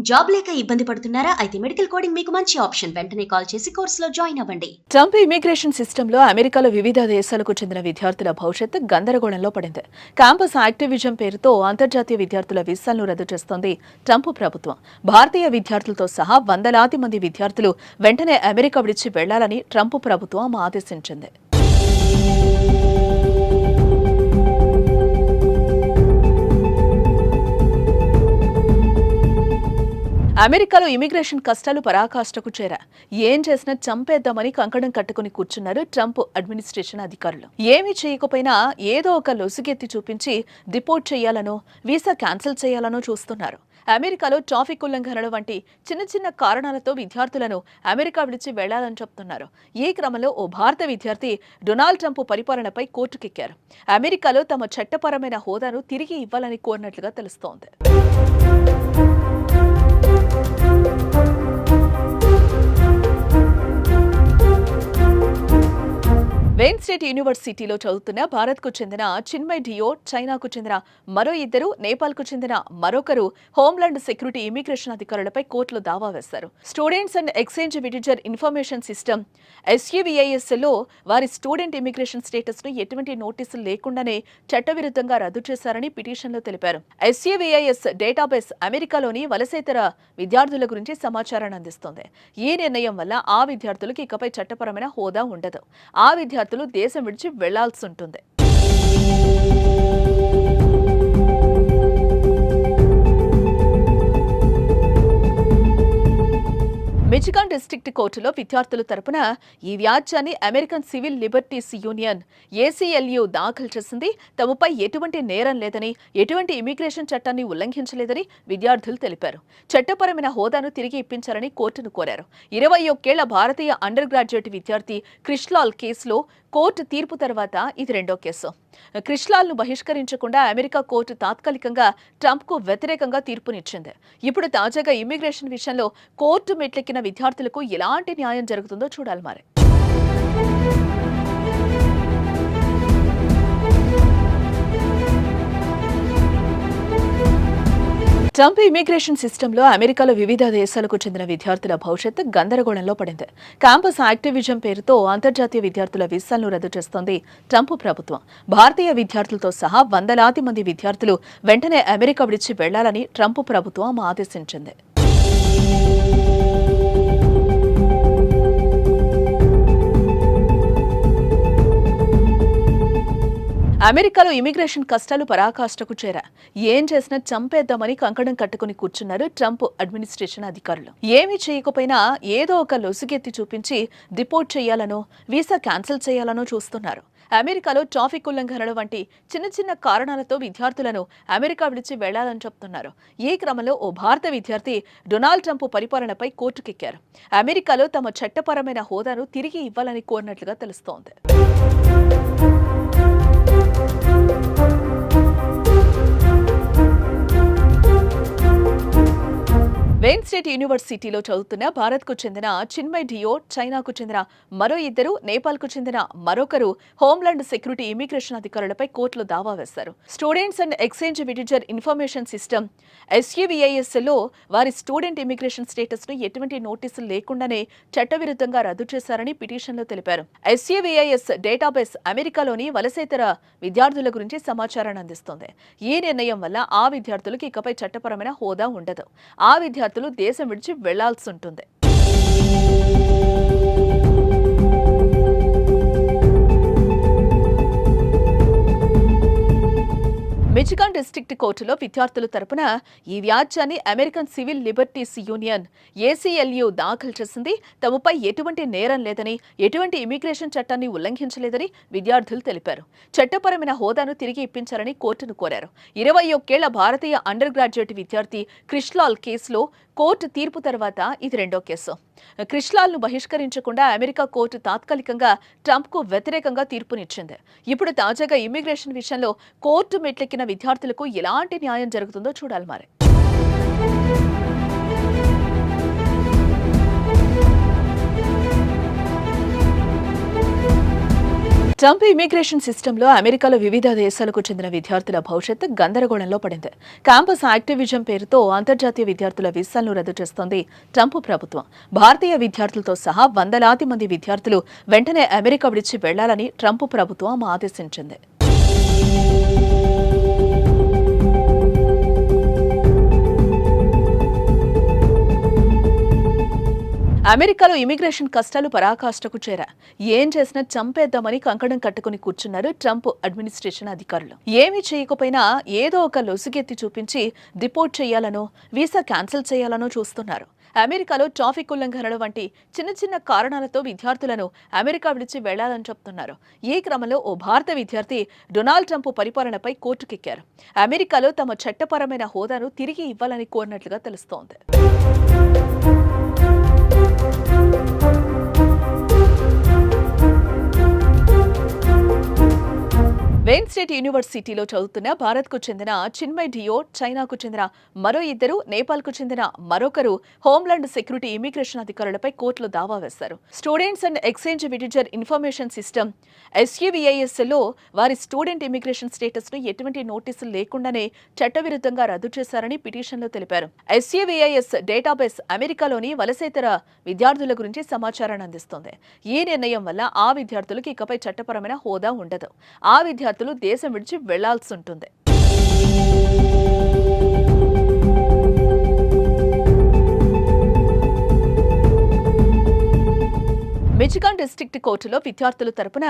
Job లేక ఇబ్బంది పడుతున్నారా? అయితే మెడికల్ కోడింగ్ మీకు మంచి ఆప్షన్. వెంటనే కాల్ చేసి కోర్సులో జాయిన్ అవ్వండి. ట్రంప్ ఇమిగ్రేషన్ సిస్టంలో అమెరికాలో వివిధ దేశాలకు చెందిన విద్యార్థుల భవిష్యత్తు గందరగోళంలో పడింది. క్యాంపస్ యాక్టివిజం పేరుతో అంతర్జాతీయ విద్యార్థుల వీసాలను రద్దు చేస్తోంది ట్రంప్ ప్రభుత్వం. భారతీయ విద్యార్థులతో సహా వందలాది మంది విద్యార్థులు వెంటనే అమెరికా విడిచి వెళ్లాలని ట్రంప్ ప్రభుత్వం ఆదేశించింది. అమెరికాలో ఇమిగ్రేషన్ కష్టాలు పరాకాష్ఠకు చేరా. ఏం చేసినా చంపేద్దామని కంకణం కట్టుకుని కూర్చున్నారు ట్రంప్ అడ్మినిస్ట్రేషన్ అధికారులు. ఏమీ చేయకపోయినా ఏదో ఒక లొసుగెత్తి చూపించి డిపోర్ట్ చేయాలనో వీసా క్యాన్సిల్ చేయాలనో చూస్తున్నారు. అమెరికాలో ట్రాఫిక్ ఉల్లంఘనలు వంటి చిన్న చిన్న కారణాలతో విద్యార్థులను అమెరికా విడిచి వెళ్లాలని చెప్తున్నారు. ఈ క్రమంలో ఓ భారత విద్యార్థి డొనాల్డ్ ట్రంప్ పరిపాలనపై కోర్టుకెక్కారు. అమెరికాలో తమ చట్టపరమైన హోదాను తిరిగి ఇవ్వాలని కోరినట్లుగా తెలుస్తోంది. వెయిన్ స్టేట్ యూనివర్సిటీలో చదువుతున్న భారత్కు చెందిన చిన్మయ్ డియో, చైనాకు చెందిన మరో ఇద్దరు, నేపాల్కు చెందిన మరొకరు హోంలాండ్ సెక్యూరిటీ ఇమిగ్రేషన్ అధికారులపై కోర్టులో దావా వేశారు. Students and exchange visitor information system SUVIS-లో వారి స్టూడెంట్ ఇమిగ్రేషన్ స్టేటస్ ను ఎటువంటి నోటీసులు లేకుండానే చట్టవిరుద్ధంగా రద్దు చేశారని పిటిషన్లో తెలిపారు. SUVIS డేటాబేస్ అమెరికాలోని వలసేతర విద్యార్థుల గురించి సమాచారాన్ని అందిస్తోంది. ఈ నిర్ణయం వల్ల ఆ విద్యార్థులకు ఇకపై చట్టపరమైన హోదా ఉండదు. ఆ విద్యార్థులు దేశం విడిచి వెళ్లాల్సి ఉంటుంది. మిచిగాన్ డిస్ట్రిక్ట్ కోర్టులో విద్యార్థుల తరపున ఈ వ్యాజ్యాన్ని American civil liberties union ACLU దాఖలు చేసింది. తమపై ఎటువంటి నేరం లేదని, ఎటువంటి ఇమిగ్రేషన్ చట్టాన్ని ఉల్లంఘించలేదని విద్యార్థులు తెలిపారు. చట్టపరమైన హోదాను తిరిగి ఇప్పించాలని కోర్టును కోరారు. 21 ఏళ్ల భారతీయ అండర్ గ్రాడ్యుయేట్ విద్యార్థి క్రిష్లాల్ కేసులో కోర్టు తీర్పు తర్వాత ఇది రెండో కేసు. క్రిష్లాల్ను బహిష్కరించకుండా అమెరికా కోర్టు తాత్కాలికంగా ట్రంప్కు వ్యతిరేకంగా తీర్పునిచ్చింది. ఇప్పుడు తాజాగా ఇమ్మిగ్రేషన్ విషయంలో కోర్టు మెట్లెక్కిన విద్యార్థులకు ఎలాంటి న్యాయం జరుగుతుందో చూడాలి మరి. ట్రంప్ ఇమిగ్రేషన్ సిస్టంలో అమెరికాలో వివిధ దేశాలకు చెందిన విద్యార్థుల భవిష్యత్తు గందరగోళంలో పడింది. క్యాంపస్ యాక్టివిజం పేరుతో అంతర్జాతీయ విద్యార్థుల వీసాలను రద్దు చేస్తోంది ట్రంప్ ప్రభుత్వం. భారతీయ విద్యార్థులతో సహా వందలాది మంది విద్యార్థులు వెంటనే అమెరికా విడిచి వెళ్లాలని ట్రంప్ ప్రభుత్వం ఆదేశించింది. అమెరికాలో ఇమిగ్రేషన్ కష్టాలు పరాకాష్ఠకు చేరా. ఏం చేసినా చంపేద్దామని కంకణం కట్టుకుని కూర్చున్నారు ట్రంప్ అడ్మినిస్ట్రేషన్ అధికారులు. ఏమీ చేయకపోయినా ఏదో ఒక లొసుగెత్తి చూపించి డిపోర్ట్ చేయాలనో వీసా క్యాన్సిల్ చేయాలనో చూస్తున్నారు. అమెరికాలో ట్రాఫిక్ ఉల్లంఘనలు వంటి చిన్న చిన్న కారణాలతో విద్యార్థులను అమెరికా విడిచి వెళ్లాలని చెప్తున్నారు. ఈ క్రమంలో ఓ భారత విద్యార్థి డొనాల్డ్ ట్రంప్ పరిపాలనపై కోర్టుకెక్కారు. అమెరికాలో తమ చట్టపరమైన హోదాను తిరిగి ఇవ్వాలని కోరినట్లుగా తెలుస్తోంది. వెయిన్ స్టేట్ యూనివర్సిటీలో చదువుతున్న భారత్కు చెందిన చిన్మయ్ డియో, చైనాకు చెందిన మరో ఇద్దరు, నేపాల్కు చెందిన మరొకరు హోంలాండ్ సెక్యూరిటీ ఇమిగ్రేషన్ అధికారులపై కోర్టులో దావా వేశారు. Students and exchange visitor information system SUVIS-లో వారి స్టూడెంట్ ఇమిగ్రేషన్ స్టేటస్ ను ఎటువంటి నోటీసులు లేకుండానే చట్టవిరుద్ధంగా రద్దు చేశారని పిటిషన్లో తెలిపారు. SUVIS డేటాబేస్ అమెరికాలోని వలసేతర విద్యార్థుల గురించి సమాచారాన్ని అందిస్తోంది. ఈ నిర్ణయం వల్ల ఆ విద్యార్థులకు ఇకపై చట్టపరమైన హోదా ఉండదు. ఆ విద్యార్థులు దేశం విడిచి వెళ్లాల్సి ఉంటుంది. మిచిగాన్ డిస్ట్రిక్ట్ కోర్టులో విద్యార్థుల తరపున ఈ వ్యాజ్యాన్ని American civil liberties union ACLU దాఖలు చేసింది. తమపై ఎటువంటి నేరం లేదని, ఎటువంటి ఇమిగ్రేషన్ చట్టాన్ని ఉల్లంఘించలేదని విద్యార్థులు తెలిపారు. చట్టపరమైన హోదాను తిరిగి ఇప్పించాలని కోర్టును కోరారు. 21 ఏళ్ల భారతీయ అండర్ గ్రాడ్యుయేట్ విద్యార్థి క్రిష్లాల్ కేసులో కోర్టు తీర్పు తర్వాత ఇది రెండో కేసు. క్రిష్లాల్ను బహిష్కరించకుండా అమెరికా కోర్టు తాత్కాలికంగా ట్రంప్కు వ్యతిరేకంగా తీర్పునిచ్చింది. ఇప్పుడు తాజాగా ఇమ్మిగ్రేషన్ విషయంలో కోర్టు మెట్లెక్కిన విద్యార్థులకు ఎలాంటి న్యాయం జరుగుతుందో చూడాలి మరి. ట్రంప్ ఇమిగ్రేషన్ సిస్టంలో అమెరికాలో వివిధ దేశాలకు చెందిన విద్యార్థుల భవిష్యత్తు గందరగోళంలో పడింది. క్యాంపస్ యాక్టివిజం పేరుతో అంతర్జాతీయ విద్యార్థుల వీసాలను రద్దు చేస్తోంది ట్రంప్ ప్రభుత్వం. భారతీయ విద్యార్థులతో సహా వందలాది మంది విద్యార్థులు వెంటనే అమెరికా విడిచి వెళ్లాలని ట్రంప్ ప్రభుత్వం ఆదేశించింది. అమెరికాలో ఇమిగ్రేషన్ కష్టాలు పరాకాష్ఠకు చేరా. ఏం చేసినా చంపేద్దామని కంకణం కట్టుకుని కూర్చున్నారు ట్రంప్ అడ్మినిస్ట్రేషన్ అధికారులు. ఏమీ చేయకపోయినా ఏదో ఒక లొసుగెత్తి చూపించి డిపోర్ట్ చేయాలనో వీసా క్యాన్సిల్ చేయాలనో చూస్తున్నారు. అమెరికాలో ట్రాఫిక్ ఉల్లంఘనలు వంటి చిన్న చిన్న కారణాలతో విద్యార్థులను అమెరికా విడిచి వెళ్లాలని చెప్తున్నారు. ఈ క్రమంలో ఓ భారత విద్యార్థి డొనాల్డ్ ట్రంప్ పరిపాలనపై కోర్టుకెక్కారు. అమెరికాలో తమ చట్టపరమైన హోదాను తిరిగి ఇవ్వాలని కోరినట్లుగా తెలుస్తోంది. వెయిన్ స్టేట్ యూనివర్సిటీలో చదువుతున్న భారత్కు చెందిన చిన్మయ్ డియో, చైనాకు చెందిన మరో ఇద్దరు, నేపాల్కు చెందిన మరొకరు హోంలాండ్ సెక్యూరిటీ ఇమిగ్రేషన్ అధికారులపై కోర్టులో దావా వేశారు. Students and exchange visitor information system SUVISలో వారి స్టూడెంట్ ఇమిగ్రేషన్ స్టేటస్ ను ఎటువంటి నోటీసులు లేకుండానే చట్టవిరుద్ధంగా రద్దు చేశారని పిటిషన్లో తెలిపారు. SUVIS డేటాబేస్ అమెరికాలోని వలసేతర విద్యార్థుల గురించి సమాచారాన్ని అందిస్తోంది. ఈ నిర్ణయం వల్ల ఆ విద్యార్థులకు ఇకపై చట్టపరమైన హోదా ఉండదు. ఆ విద్యార్థులు దేశం విడిచి వెళ్లాల్సి ఉంటుంది. మిచిగాన్ డిస్ట్రిక్ట్ కోర్టులో విద్యార్థుల తరపున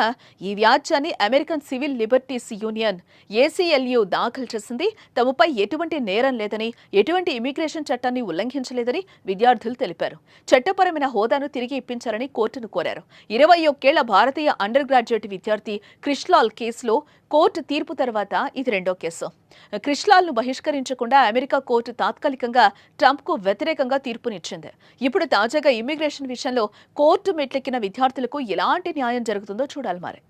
ఈ వ్యాజ్యాన్ని American civil liberties union ACLU దాఖలు చేసింది. తమపై ఎటువంటి నేరం లేదని, ఎటువంటి ఇమిగ్రేషన్ చట్టాన్ని ఉల్లంఘించలేదని విద్యార్థులు తెలిపారు. చట్టపరమైన హోదాను తిరిగి ఇప్పించాలని కోర్టును కోరారు. 21 ఏళ్ల భారతీయ అండర్ గ్రాడ్యుయేట్ విద్యార్థి క్రిష్లాల్ కేసులో కోర్టు తీర్పు తర్వాత ఇది రెండో కేసు. క్రిష్లాల్ను బహిష్కరించకుండా అమెరికా కోర్టు తాత్కాలికంగా ట్రంప్కు వ్యతిరేకంగా తీర్పునిచ్చింది. ఇప్పుడు తాజాగా ఇమిగ్రేషన్ విషయంలో కోర్టు మెట్లెక్కిన విద్యార్థులకు ఎలాంటి న్యాయం జరుగుతుందో చూడాలి మరి.